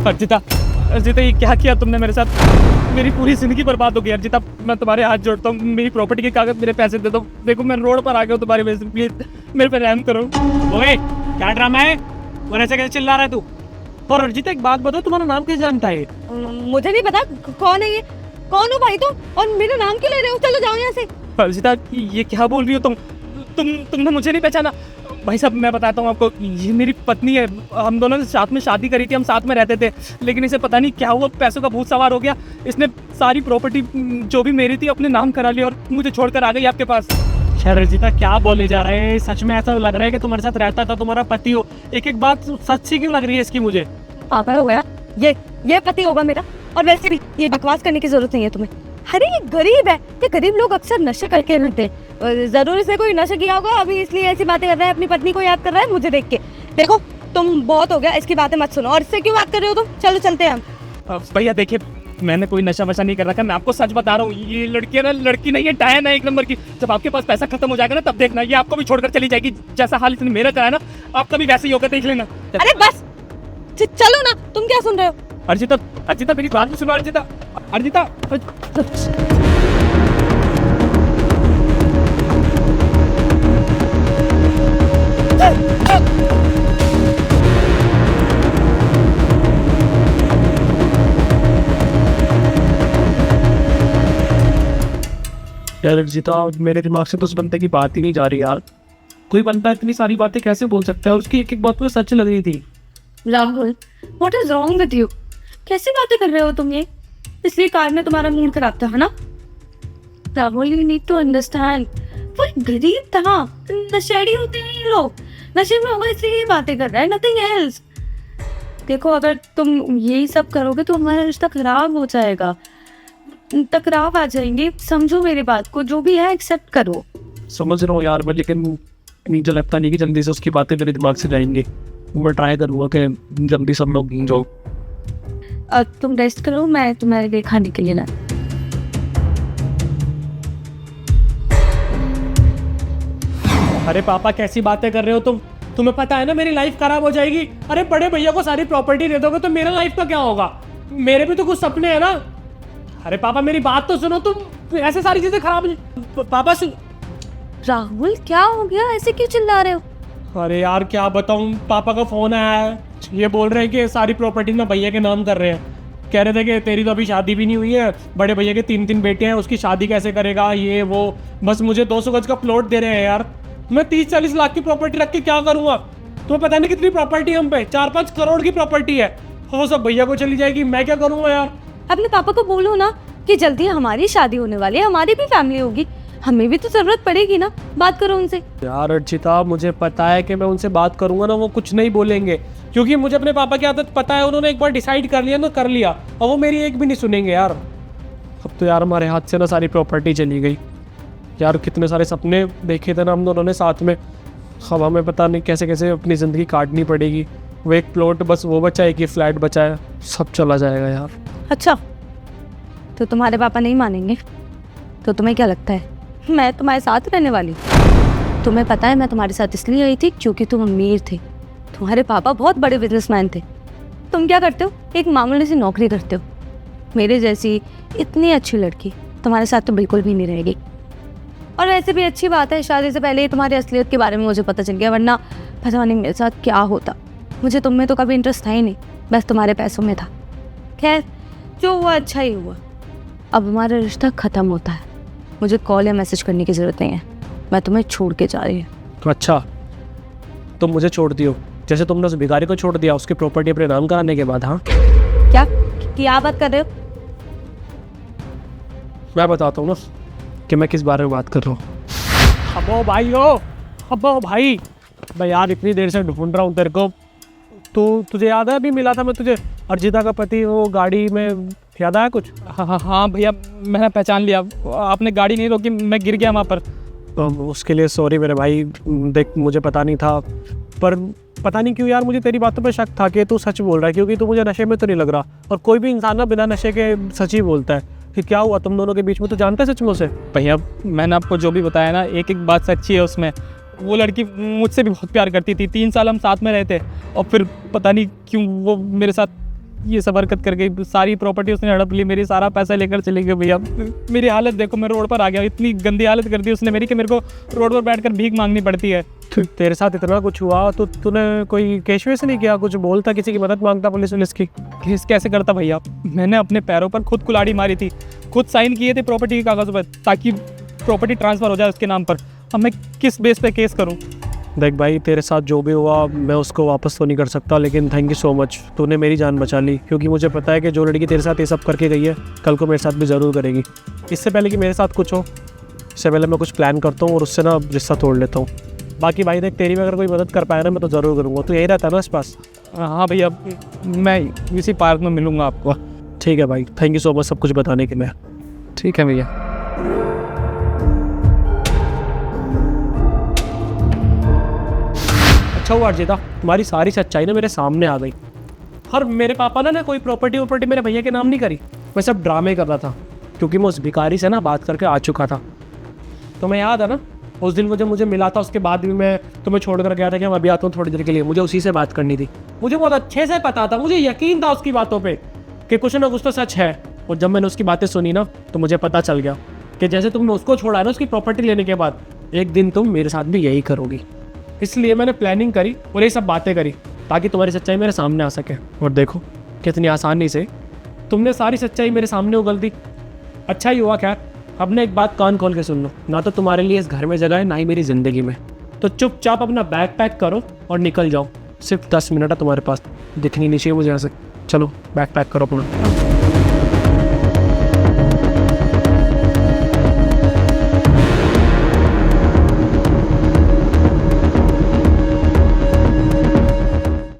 अर्जिता, अर्जिता ये क्या किया तुमने मेरे साथ? मेरी पूरी ज़िंदगी बर्बाद हो गई अर्जिता। मैं तुम्हारे हाथ जोड़ता हूँ, मेरी प्रॉपर्टी के कागज़, मेरे पैसे दे दो। देखो मैं रोड पर आ गया हूँ तुम्हारी वजह से, प्लीज़ मेरे पे रहम करो। ओए क्या ड्रामा है? और ऐसे कैसे चिल्ला रहा है तू? और अर्जिता एक बात बताओ, तुम्हारा नाम कैसे जानता है? मुझे नहीं पता कौन है ये, कौन हो भाई तुम, और मेरा नाम क्यों ले रहे हो? चलो जाओ यहाँ से। अर्जिता ये क्या बोल रही हो तुमने मुझे नहीं पहचाना? भाई साहब मैं बताता हूँ आपको, ये मेरी पत्नी है। हम दोनों ने साथ में शादी करी थी, हम साथ में रहते थे, लेकिन इसे पता नहीं क्या हुआ, पैसों का भूत सवार हो गया। इसने सारी प्रॉपर्टी जो भी मेरी थी अपने नाम करा ली और मुझे छोड़कर आ गई आपके पास। खैर अर्जिता क्या बोले जा रहे हैं? सच में ऐसा लग रहा है कि तुम्हारे साथ रहता था तुम्हारा पति हो? एक एक बात सच सी क्यों लग रही है इसकी मुझे? पापा हो गया, ये पति होगा मेरा। और वैसे भी ये बकवास करने की जरूरत नहीं है तुम्हें। अरे ये गरीब है, ये गरीब लोग अक्सर नशे करके रहते हैं। जरूर से कोई नशा किया होगा, अभी इसलिए ऐसी बातें कर रहा है, अपनी पत्नी को याद कर रहा है मुझे देख के। देखो तुम बहुत हो गया, इसकी बातें मत सुनो। और इससे क्यों बात कर रहे हो तुम? चलो चलते हैं हम। भैया देखिए, मैंने कोई नशा वशा नहीं कर रखा, मैं आपको सच बता रहा हूँ। ये लड़की है ना, लड़की नहीं है, डायन है एक नंबर की। जब आपके पास पैसा खत्म हो जाएगा ना, तब देखना ये आपको भी छोड़कर चली जाएगी। जैसा हाल इसने मेरा करा है ना, आपका भी वैसे ही होगा, देख लेना। अरे बस चलो ना, तुम क्या सुन रहे हो? अर्जिता, अर्जिता मेरी बात भी सुनो। अर्जिता, अर्जिता यार अर्जिता, मेरे दिमाग से तो उस बंदे की बात ही नहीं जा रही यार। कोई बंदा इतनी सारी बातें कैसे बोल सकता है? उसकी एक एक बात तो सच लग रही थी। Rahul, what is wrong with you? कैसी बातें कर रहे हो तुम ये? इसलिए कार में तुम्हारा मूड खराब था, है ना? Rahul, you need to understand, वो एक गरीब था, नशेड़ी होते हैं ये लोग, नशे में होगा इसलिए ये बातें कर रहा है, नथिंग एल्स। देखो अगर तुम यही सब करोगे तो हमारा रिश्ता खराब हो जाएगा, टकराव आ जाएंगे। समझो मेरी बात को, जो भी है एक्सेप्ट करो। समझ रहा हूँ यार मैं, लेकिन मुझे लगता नहीं कि जल्दी से उसकी बातें मेरे दिमाग से जाएंगी। मैं ट्राई करूँगा कि जल्दी सब लोग जो। अब तुम रेस्ट करो, मैं तुम्हारे लिए खाने के लिए ला। अरे पापा कैसी बातें कर रहे हो तुम? तुम्हें पता है ना मेरी लाइफ खराब हो जाएगी। अरे बड़े भैया को सारी प्रॉपर्टी दे दोगे तो मेरा लाइफ का क्या होगा? मेरे भी तो कुछ सपने हैं ना। अरे पापा मेरी बात तो सुनो, तुम ऐसे सारी चीजें खराब। पापा सुन। राहुल क्या हो गया, ऐसे क्यों चिल्ला रहे हो? अरे यार क्या बताऊं, पापा का फोन आया है, ये बोल रहे हैं कि सारी प्रॉपर्टी ना भैया के नाम कर रहे हैं। कह रहे थे कि तेरी तो अभी शादी भी नहीं हुई है, बड़े भैया के 3 बेटे हैं, उसकी शादी कैसे करेगा, ये वो। बस मुझे 200 गज का प्लॉट दे रहे हैं यार। मैं 30-40 लाख की प्रॉपर्टी रख के क्या करूँगा? तुम्हें पता नहीं कितनी प्रॉपर्टी हम पे, 4-5 करोड़ की प्रॉपर्टी है। वो सब भैया को चली जाएगी, मैं क्या करूँगा यार? अपने पापा को बोलो ना कि जल्दी हमारी शादी होने वाली है, हमारी भी फैमिली होगी, हमें भी तो जरूरत पड़ेगी ना। बात करो उनसे। यार अर्चिता, मुझे पता है कि मैं उनसे बात करूंगा ना वो कुछ नहीं बोलेंगे, क्योंकि मुझे अपने पापा की आदत पता है। उन्होंने एक बार डिसाइड कर लिया ना, कर लिया, और वो मेरी एक भी नहीं सुनेंगे यार। अब तो यार हमारे हाथ से ना सारी प्रॉपर्टी चली गई यार। कितने सारे सपने देखे थे ना हम दोनों ने साथ में, अब हमें पता नहीं कैसे कैसे अपनी ज़िंदगी काटनी पड़ेगी। वो एक प्लॉट बस वो बचा है, एक ही फ्लैट बचा है, सब चला जाएगा यार। अच्छा तो तुम्हारे पापा नहीं मानेंगे? तो तुम्हें क्या लगता है मैं तुम्हारे साथ रहने वाली? तुम्हें पता है मैं तुम्हारे साथ इसलिए आई थी क्योंकि तुम अमीर थे, तुम्हारे पापा बहुत बड़े बिजनेसमैन थे। तुम क्या करते हो? एक मामूली सी नौकरी करते हो। मेरे जैसी इतनी अच्छी लड़की तुम्हारे साथ तो बिल्कुल भी नहीं रहेगी। और वैसे भी अच्छी बात है, शादी से पहले ही तुम्हारी असलियत के बारे में मुझे पता चल गया, वरना पता नहीं मेरे साथ क्या होता। मुझे तुम में तो कभी इंटरेस्ट था ही नहीं, बस तुम्हारे पैसों में था। खैर जो हुआ अच्छा ही हुआ। अब हमारा रिश्ता ख़त्म होता है, मुझे कॉल या मैसेज करने की ज़रूरत नहीं है, मैं तुम्हें छोड़ के जा रही हूँ। अच्छा तुम मुझे छोड़ दियो, जैसे तुमने उस भिखारी को छोड़ दिया उसकी प्रॉपर्टी अपने नाम कराने के बाद। हाँ क्या बात कर रहे हो? मैं बताता हूँ ना कि मैं किस बारे में बात कर रहा हूँ। अबो भाई हो, अबो भाई, मैं यार इतनी देर से ढूंढ रहा हूँ तेरे को। तो तुझे याद है अभी मिला था मैं तुझे, अर्जिता का पति, वो गाड़ी में, याद आया कुछ? हाँ भैया, मैंने पहचान लिया। आपने गाड़ी नहीं रोकी, मैं गिर गया वहाँ पर। तो उसके लिए सॉरी मेरे भाई। देख मुझे पता नहीं था, पर पता नहीं क्यों यार मुझे तेरी बातों पे शक था कि तू सच बोल रहा है, क्योंकि तू मुझे नशे में तो नहीं लग रहा। और कोई भी इंसान ना बिना नशे के सच ही बोलता है। कि क्या हुआ तुम दोनों के बीच में, तो जानता है सच में उसे? भैया मैंने आपको जो भी बताया ना, एक एक बात सच्ची है उसमें। वो लड़की मुझसे भी बहुत प्यार करती थी, 3 साल हम साथ में रहते, और फिर पता नहीं क्यों वो मेरे साथ ये सब हरकत कर गई, सारी प्रॉपर्टी उसने हड़प ली मेरी, सारा पैसा लेकर चली गई भैया। मेरी हालत देखो, मैं रोड पर आ गया, इतनी गंदी हालत कर दी उसने मेरी कि मेरे को रोड पर बैठकर भीख मांगनी पड़ती है। तेरे साथ इतना कुछ हुआ तो तूने कोई केस वेस नहीं किया, कुछ बोलता, किसी की मदद मांगता पुलिस वुलिस की? केस कैसे करता भैया, मैंने अपने पैरों पर खुद कुल्हाड़ी मारी थी, खुद साइन किए थे प्रॉपर्टी के कागज़ों पर ताकि प्रॉपर्टी ट्रांसफ़र हो जाए उसके नाम पर। अब मैं किस बेस पे केस करूं? देख भाई, तेरे साथ जो भी हुआ मैं उसको वापस तो नहीं कर सकता, लेकिन थैंक यू सो मच, तूने मेरी जान बचा ली। क्योंकि मुझे पता है कि जो लड़की तेरे साथ ये सब करके गई है कल को मेरे साथ भी ज़रूर करेगी। इससे पहले कि मेरे साथ कुछ हो, इससे पहले मैं कुछ प्लान करता हूँ और उससे ना रिश्ता तोड़ लेता हूँ। बाकी भाई देख, तेरी में अगर कोई मदद कर पाया ना मैं तो ज़रूर करूँगा। तू यही रहता है ना आस पास? हाँ भैया, मैं इसी पार्क में मिलूँगा आपको। ठीक है भाई, थैंक यू सो मच सब कुछ बताने के लिए। ठीक है भैया। अच्छा हुआ अर्जिता, तुम्हारी सारी सच्चाई ना मेरे सामने आ गई। और मेरे पापा ने ना कोई प्रॉपर्टी मेरे भैया के नाम नहीं करी, मैं सब ड्रामे कर रहा था, क्योंकि मैं उस भिखारी से ना बात करके आ चुका था। तो मैं याद है ना उस दिन वो जब मुझे मिला था, उसके बाद भी मैं तुम्हें छोड़ कर गया था कि मैं अभी आता हूँ थोड़ी देर के लिए, मुझे उसी से बात करनी थी। मुझे बहुत अच्छे से पता था, मुझे यकीन था उसकी बातों पर कि कुछ ना कुछ तो सच है। और जब मैंने उसकी बातें सुनी ना तो मुझे पता चल गया कि जैसे तुमने उसको छोड़ा है ना उसकी प्रॉपर्टी लेने के बाद, एक दिन तुम मेरे साथ भी यही करोगी। इसलिए मैंने प्लानिंग करी और ये सब बातें करी ताकि तुम्हारी सच्चाई मेरे सामने आ सके। और देखो कितनी आसानी से तुमने सारी सच्चाई मेरे सामने उगल दी। अच्छा ही हुआ। खैर, अब ना एक बात कान खोल के सुन लो, ना तो तुम्हारे लिए इस घर में जगह है, ना ही मेरी ज़िंदगी में। तो चुपचाप अपना बैग पैक करो और निकल जाओ। सिर्फ 10 मिनट है तुम्हारे पास, दिखनी नहीं चाहिए मुझे यहाँ से। चलो बैग पैक करो अपना।